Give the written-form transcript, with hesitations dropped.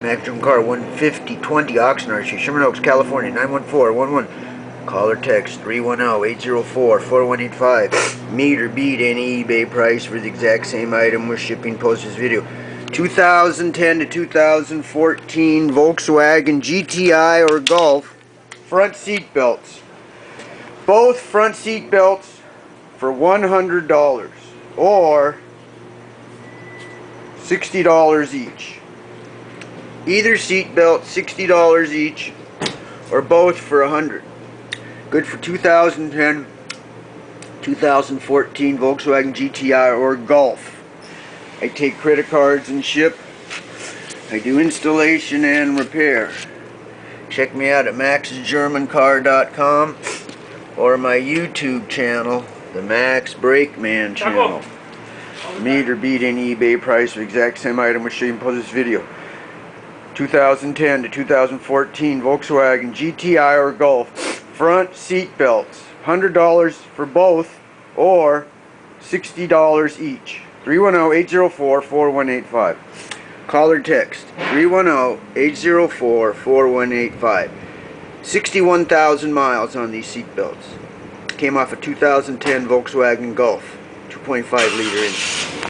Maximum car 15020 Oxnard Street, Sherman Oaks, California 91411. Call or text 310-804-4185. Meet or beat any eBay price for the exact same item we're shipping. Post this video. 2010 to 2014 Volkswagen GTI or Golf front seat belts. Both front seat belts for $100 or $60 each. Either seat belt $60 each or both for $100. Good for 2010, 2014 Volkswagen GTI or Golf. I take credit cards and ship. I do installation and repair. Check me out at maxgermancar.com or my YouTube channel, the Max Brakeman channel. Meet or beat any eBay price for the exact same item we're showing. Post this video. 2010 to 2014 Volkswagen GTI or Golf front seat belts, $100 for both or $60 each. 310-804-4185. Call or text 310-804-4185. 61,000 miles on these seat belts. Came off a 2010 Volkswagen Golf 2.5 liter engine.